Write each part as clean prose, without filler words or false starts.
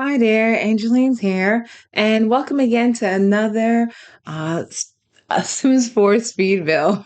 Hi there, Angeline's here, and welcome again to another Sims 4 speed build.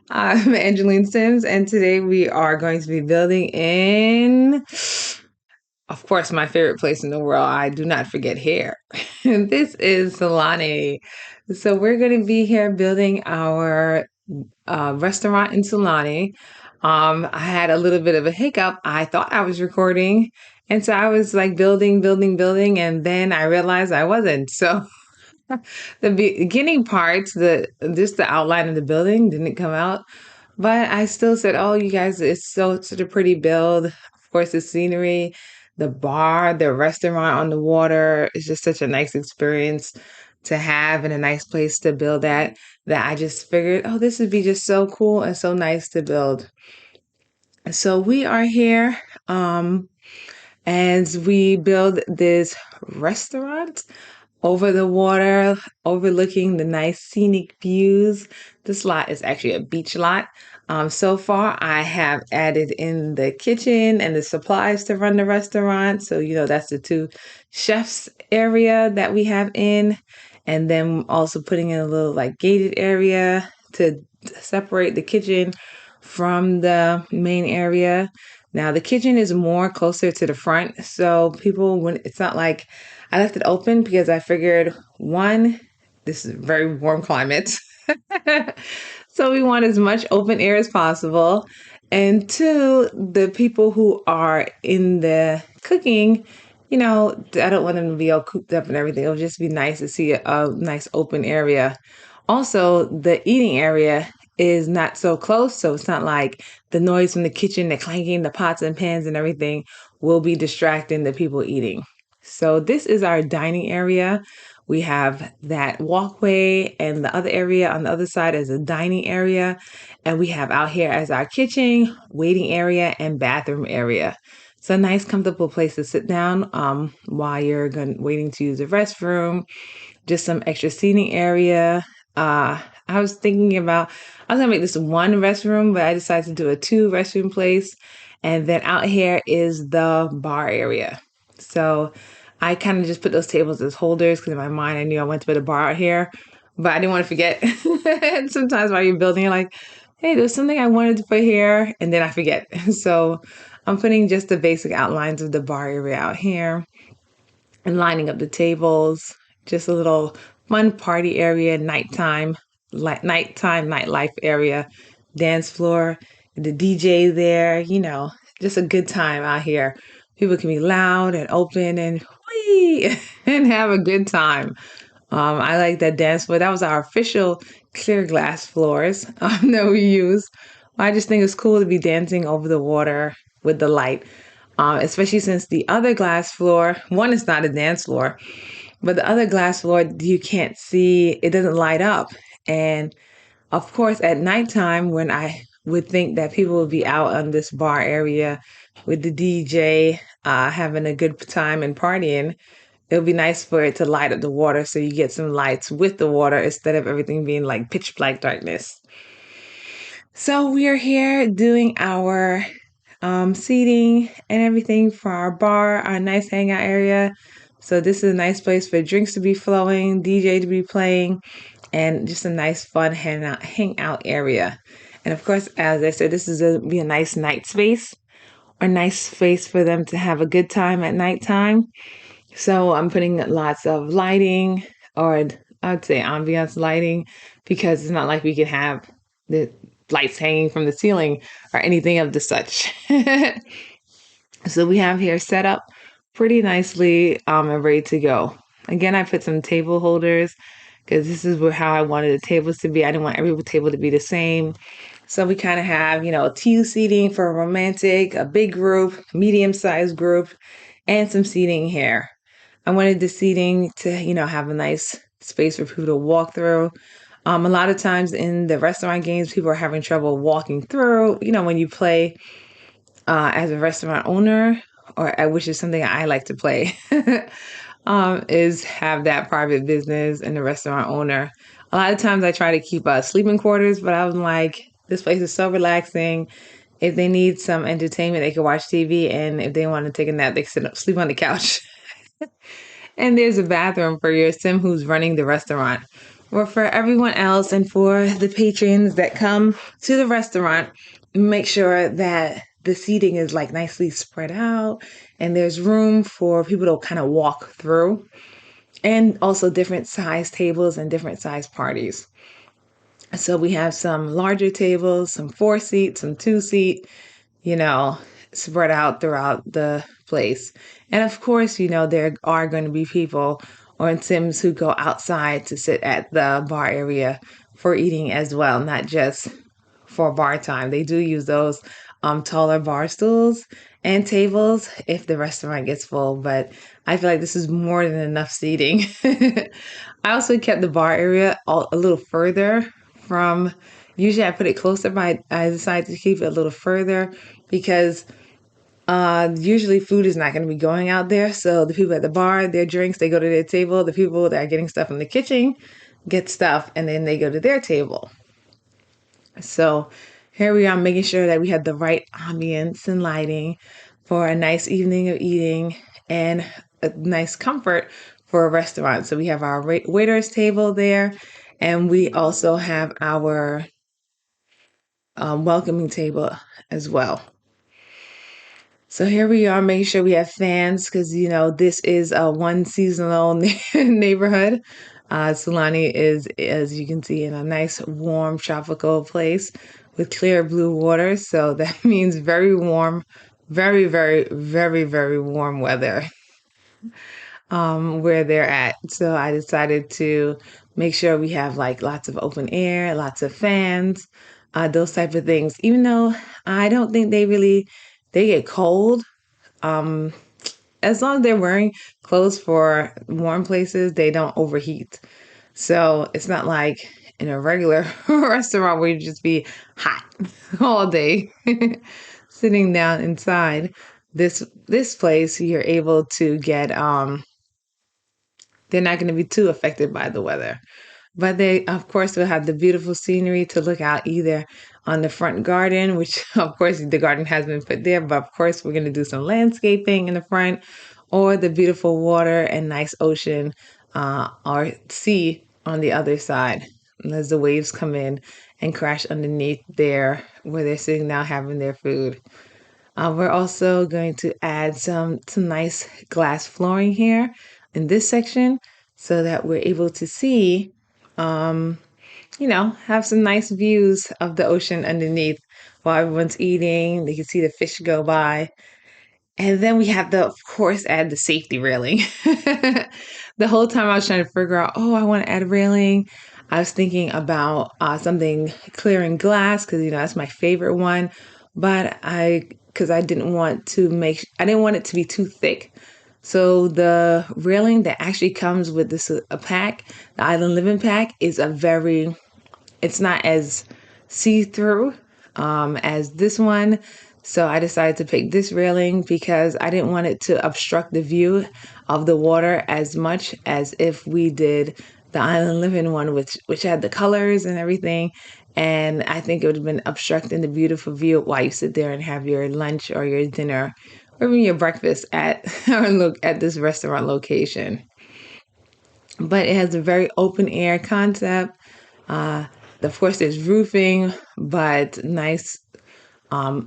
I'm Angeline Sims, and today we are going to be building in, of course, my favorite place in the world. I do not forget here. This is Sulani. So we're going to be here building our restaurant in Sulani. I had a little bit of a hiccup. I thought I was recording, and so I was like building, and then I realized I wasn't. So the beginning parts, the just the outline of the building didn't come out, but I still said, "Oh, you guys, it's such a pretty build." Of course, the scenery, the bar, the restaurant on the water is just such a nice experience to have and a nice place to build at that I just figured, oh, this would be just so cool and so nice to build. So we are here as we build this restaurant over the water, overlooking the nice scenic views. This lot is actually a beach lot. So far, I have added in the kitchen and the supplies to run the restaurant. So, that's the two chefs area that we have in. And then also putting in a little like gated area to separate the kitchen from the main area. Now, the kitchen is more closer to the front. So when it's not like I left it open because I figured one, this is a very warm climate. So we want as much open air as possible. And two, the people who are in the cooking, I don't want them to be all cooped up and everything. It'll just be nice to see a nice open area. Also, the eating area is not so close, so it's not like the noise from the kitchen, the clanking, the pots and pans and everything will be distracting the people eating. So this is our dining area. We have that walkway, and the other area on the other side is a dining area. And we have out here as our kitchen, waiting area, and bathroom area. It's a nice, comfortable place to sit down while you're waiting to use the restroom. Just some extra seating area. I was thinking about, I was gonna make this one restroom, but I decided to do a two restroom place. And then out here is the bar area. So I kind of just put those tables as holders because in my mind I knew I went to put a bar out here, but I didn't want to forget. Sometimes while you're building, you're like, hey, there's something I wanted to put here, and then I forget. So I'm putting just the basic outlines of the bar area out here and lining up the tables, just a little fun party area, nighttime nightlife area, dance floor, the DJ there, just a good time out here. People can be loud and open and wee and have a good time. I like that dance floor. That was our official clear glass floors that we use. I just think it's cool to be dancing over the water with the light, especially since the other glass floor, one is not a dance floor, but the other glass floor, you can't see, it doesn't light up. And of course, at nighttime, when I would think that people would be out on this bar area with the DJ, having a good time and partying, it would be nice for it to light up the water so you get some lights with the water instead of everything being like pitch black darkness. So we are here doing our seating and everything for our bar, our nice hangout area. So this is a nice place for drinks to be flowing, DJ to be playing, and just a nice fun hangout area. And of course, as I said, this is be a nice night space or nice space for them to have a good time at nighttime. So I'm putting lots of lighting, or I'd say ambiance lighting, because it's not like we can have the lights hanging from the ceiling or anything of the such. So we have here set up pretty nicely and ready to go. Again, I put some table holders because this is how I wanted the tables to be. I didn't want every table to be the same. So we kind of have, two seating for a romantic, a big group, medium-sized group, and some seating here. I wanted the seating to, have a nice space for people to walk through. A lot of times in the restaurant games, people are having trouble walking through. When you play as a restaurant owner, which is something I like to play, is have that private business and the restaurant owner. A lot of times I try to keep sleeping quarters, but I was like, this place is so relaxing. If they need some entertainment, they can watch TV, and if they want to take a nap, they can sleep on the couch. And there's a bathroom for your sim who's running the restaurant. Or for everyone else and for the patrons that come to the restaurant, make sure that the seating is like nicely spread out and there's room for people to kind of walk through, and also different size tables and different size parties. So we have some larger tables, some 4 seat, some 2 seat, you know, spread out throughout the place. And of course, there are going to be people on Sims who go outside to sit at the bar area for eating as well, not just for bar time. They do use those taller bar stools and tables if the restaurant gets full, but I feel like this is more than enough seating. I also kept the bar area a little further from. Usually, I put it closer, but I decided to keep it a little further because usually food is not going to be going out there. So the people at the bar, their drinks, they go to their table. The people that are getting stuff in the kitchen get stuff, and then they go to their table. So here we are making sure that we have the right ambience and lighting for a nice evening of eating and a nice comfort for a restaurant. So we have our waiter's table there, and we also have our welcoming table as well. So here we are making sure we have fans because, this is a one seasonal neighborhood. Sulani is, as you can see, in a nice, warm, tropical place with clear blue water. So that means very warm, very, very, very, very warm weather where they're at. So I decided to make sure we have like lots of open air, lots of fans, those type of things. Even though I don't think they get cold. Um, as long as they're wearing clothes for warm places, they don't overheat. So it's not like in a regular restaurant where you just be hot all day sitting down inside. This place you're able to get they're not going to be too affected by the weather. But they, of course, will have the beautiful scenery to look out either on the front garden, which, of course, the garden has been put there, but of course, we're going to do some landscaping in the front, or the beautiful water and nice ocean or sea on the other side as the waves come in and crash underneath there where they're sitting now having their food. We're also going to add some nice glass flooring here in this section so that we're able to see, have some nice views of the ocean underneath while everyone's eating. They can see the fish go by. And then we have of course, add the safety railing. The whole time I was trying to figure out, oh, I want to add a railing. I was thinking about something clearing glass because, that's my favorite one. But because I didn't want I didn't want it to be too thick. So the railing that actually comes with a pack, the Island Living pack, is it's not as see-through as this one. So I decided to pick this railing because I didn't want it to obstruct the view of the water as much as if we did the Island Living one, which had the colors and everything. And I think it would have been obstructing the beautiful view while you sit there and have your lunch or your dinner or even your breakfast at or look at this restaurant location. But it has a very open air concept. Of course, there's roofing, but nice,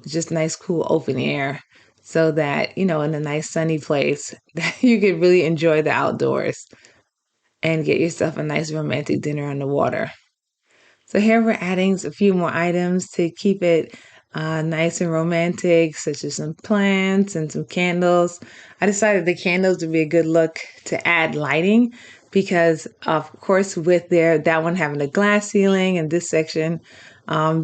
just nice, cool open air so that, in a nice sunny place that you could really enjoy the outdoors and get yourself a nice romantic dinner on the water. So here we're adding a few more items to keep it nice and romantic, such as some plants and some candles. I decided the candles would be a good look to add lighting because, of course, with that one having a glass ceiling and this section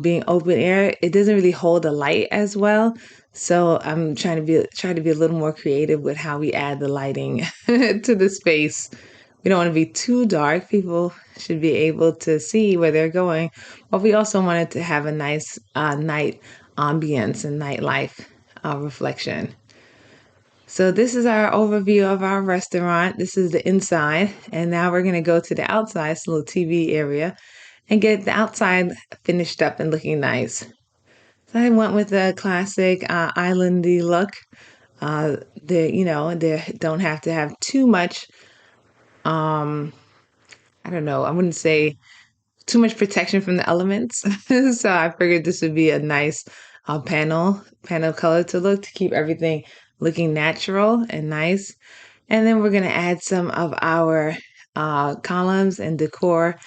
being open air, it doesn't really hold the light as well. So I'm trying to be a little more creative with how we add the lighting to the space. We don't want to be too dark. People should be able to see where they're going. But we also wanted to have a nice night ambience and nightlife reflection. So this is our overview of our restaurant. This is the inside. And now we're going to go to the outside, it's a little TV area, and get the outside finished up and looking nice. So I went with a classic islandy look They don't have to have too much. I don't know. I wouldn't say too much protection from the elements. So I figured this would be a nice panel color to look to keep everything looking natural and nice. And then we're gonna add some of our columns and decor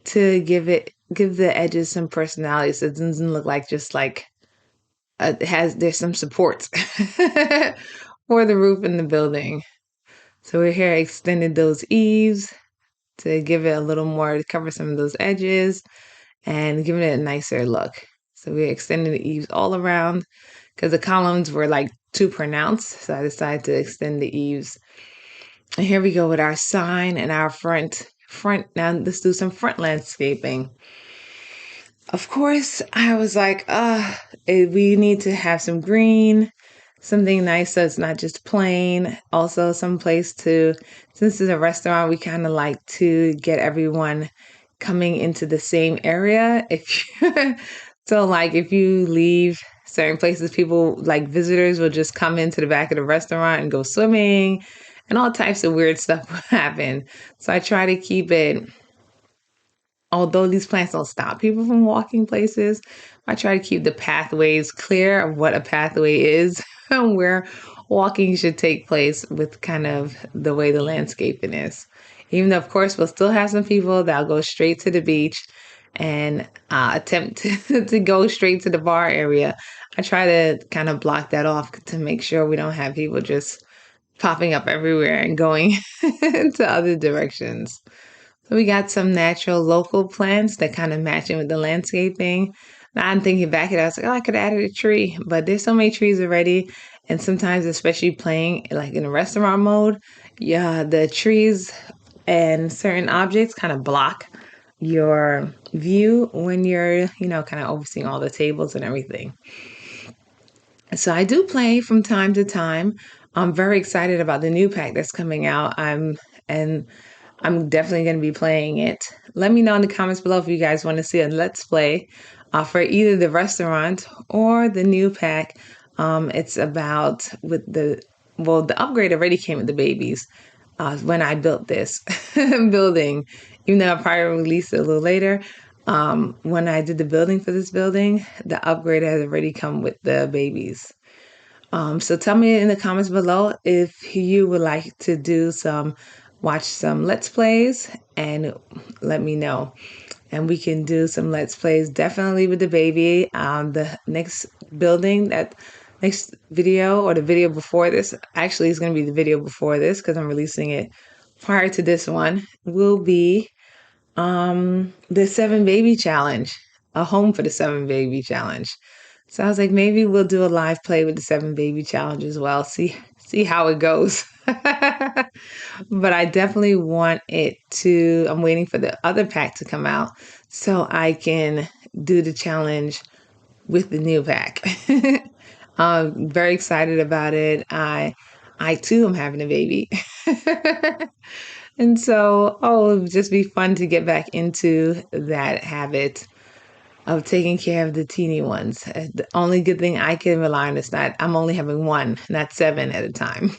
to give the edges some personality, so it doesn't look like just like there's some supports for the roof in the building. So we're here extended those eaves to give it a little more to cover some of those edges and giving it a nicer look. So we extended the eaves all around because the columns were like too pronounced. So I decided to extend the eaves. And here we go with our sign and our front. Now let's do some front landscaping. Of course, I was like, we need to have some green, something nice so it's not just plain. Also, some place to, since it's a restaurant, we kind of like to get everyone coming into the same area. So, like, if you leave certain places, people like visitors will just come into the back of the restaurant and go swimming, and all types of weird stuff will happen. So I try to keep it, although these plants don't stop people from walking places, I try to keep the pathways clear of what a pathway is and where walking should take place with kind of the way the landscaping is. Even though, of course, we'll still have some people that'll go straight to the beach and attempt to go straight to the bar area. I try to kind of block that off to make sure we don't have people just popping up everywhere and going to other directions. So we got some natural local plants that kind of match in with the landscaping. Now I'm thinking back at it, I was like, oh, I could have added a tree, but there's so many trees already. And sometimes, especially playing like in a restaurant mode, yeah, the trees and certain objects kind of block your view when you're, kind of overseeing all the tables and everything. So I do play from time to time. I'm very excited about the new pack that's coming out. And I'm definitely going to be playing it. Let me know in the comments below if you guys want to see a Let's Play for either the restaurant or the new pack. It's about the upgrade already came with the babies when I built this building, even though I probably released it a little later. When I did the building for this building, the upgrade has already come with the babies. So tell me in the comments below if you would like to watch some Let's Plays and let me know. And we can do some Let's Plays definitely with the baby. The next next video or the video before this, actually it's going to be the video before this because I'm releasing it prior to this one, will be the 7 baby challenge, a home for the 7 baby challenge. So I was like, maybe we'll do a live play with the 7 baby challenge as well. See how it goes. But I definitely want I'm waiting for the other pack to come out so I can do the challenge with the new pack. I'm very excited about it. I too am having a baby. And so, it would just be fun to get back into that habit of taking care of the teeny ones. The only good thing I can rely on is that I'm only having one, not 7 at a time.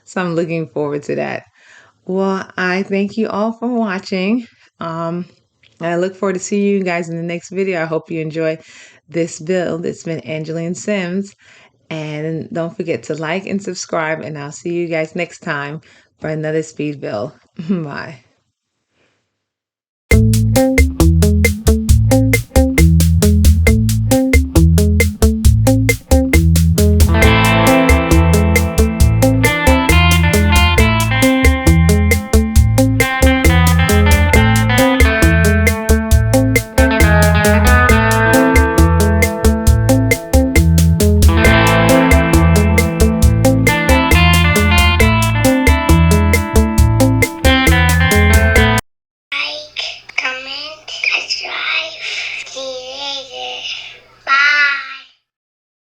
So I'm looking forward to that. Well, I thank you all for watching. I look forward to seeing you guys in the next video. I hope you enjoy this build. It's been AngelineSims. And don't forget to like and subscribe. And I'll see you guys next time for another speed build. Bye.